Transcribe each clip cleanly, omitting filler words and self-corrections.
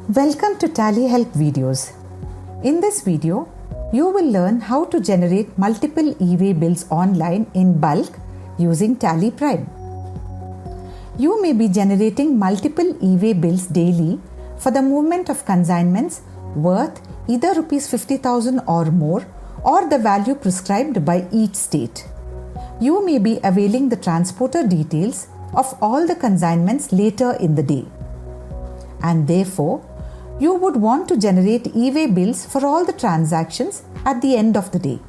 Welcome to Tally Help videos. In this video, you will learn how to generate multiple e-way bills online in bulk using Tally Prime. You may be generating multiple e-way bills daily for the movement of consignments worth either Rs 50,000 or more or the value prescribed by each state. You may be availing the transporter details of all the consignments later in the day. And therefore, you would want to generate e-way bills for all the transactions at the end of the day.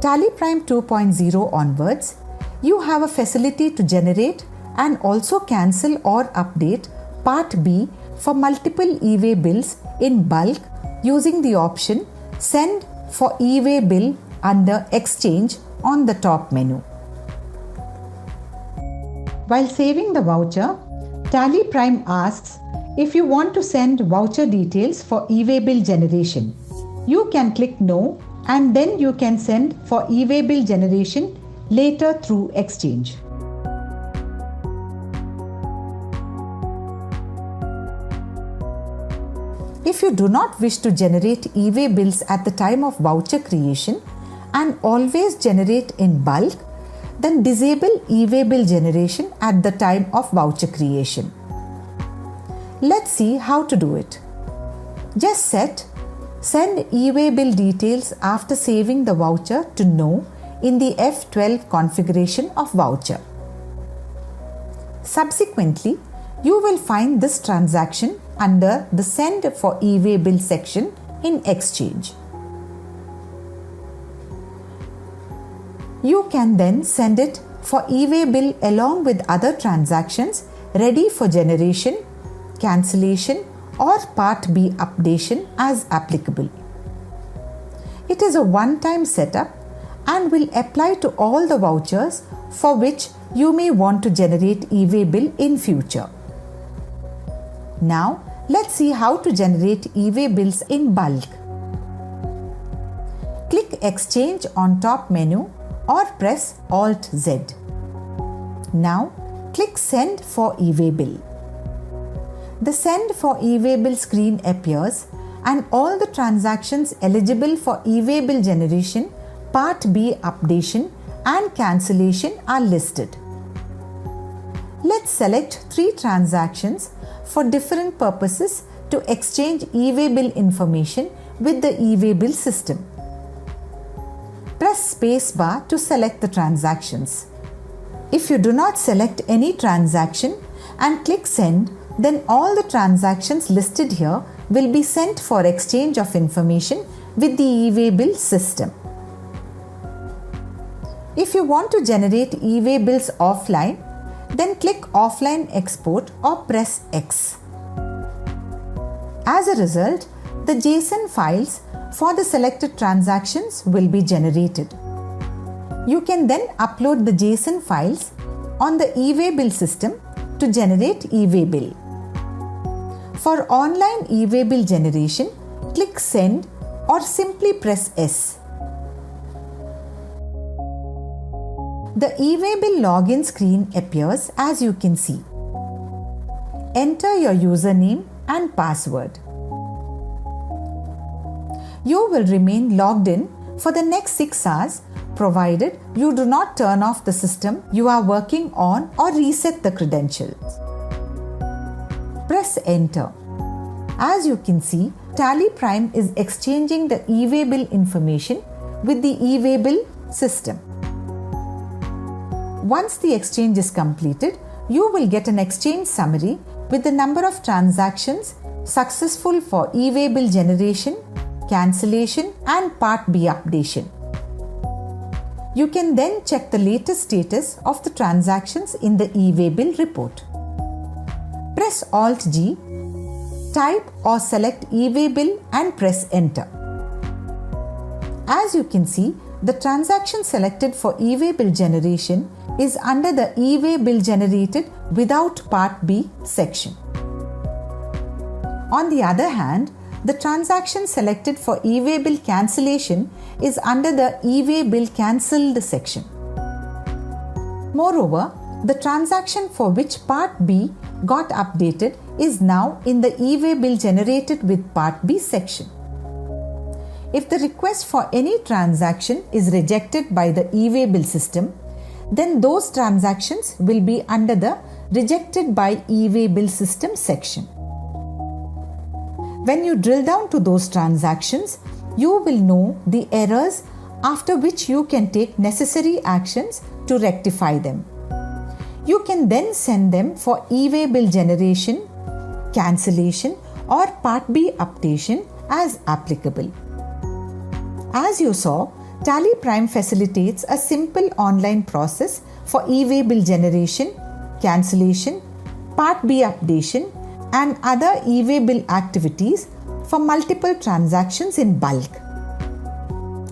Tally Prime 2.0 onwards, you have a facility to generate and also cancel or update Part B for multiple e-way bills in bulk using the option Send for e-way bill under Exchange on the top menu. While saving the voucher, Tally Prime asks if you want to send voucher details for e-way bill generation. You can click No and then you can send for e-way bill generation later through Exchange. If you do not wish to generate e-way bills at the time of voucher creation and always generate in bulk, then disable e-way bill generation at the time of voucher creation. Let's see how to do it. Just set Send e-way bill details after saving the voucher to No in the F12 configuration of voucher. Subsequently, you will find this transaction under the Send for e-way bill section in Exchange. You can then send it for e-way bill along with other transactions ready for generation, cancellation or Part B updation as applicable. It is a one-time setup and will apply to all the vouchers for which you may want to generate e-way bill in future. Now, let's see how to generate e-way bills in bulk. Click Exchange on top menu or press Alt-Z. Now, click Send for e-way bill. The Send for e-way bill screen appears and all the transactions eligible for e-way bill generation, Part B updation and cancellation are listed. Let's select 3 transactions for different purposes to exchange e-way bill information with the e-way bill system. Press spacebar to select the transactions. If you do not select any transaction and click Send, then all the transactions listed here will be sent for exchange of information with the e-way bill system. If you want to generate e-way bills offline, then click Offline Export or press X. As a result, the JSON files for the selected transactions will be generated. You can then upload the JSON files on the e-way bill system to generate e-way bill. For online e-way bill generation, click Send or simply press S. The e-way bill login screen appears as you can see. Enter your username and password. You will remain logged in for the next 6 hours provided you do not turn off the system you are working on or reset the credentials. Press Enter. As you can see, Tally Prime is exchanging the e-way bill information with the e-way bill system. Once the exchange is completed, you will get an exchange summary with the number of transactions successful for e-way bill generation, cancellation and Part B updation. You can then check the latest status of the transactions in the e-way bill report. Press Alt-G, type or select e-way bill and press Enter. As you can see, the transaction selected for e-way bill generation is under the e-way bill generated without Part B section. On the other hand, the transaction selected for e-way bill cancellation is under the e-way bill cancelled section. Moreover, the transaction for which Part B got updated is now in the e-way bill generated with Part B section. If the request for any transaction is rejected by the e-way bill system, then those transactions will be under the Rejected by e-way bill system section. When you drill down to those transactions, you will know the errors, after which you can take necessary actions to rectify them. You can then send them for e-way bill generation, cancellation, or Part B updation as applicable. As you saw, Tally Prime facilitates a simple online process for e-way bill generation, cancellation, Part B updation, and other e-way bill activities for multiple transactions in bulk.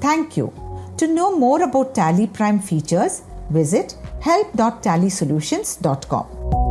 Thank you. To know more about Tally Prime features, visit help.tallysolutions.com.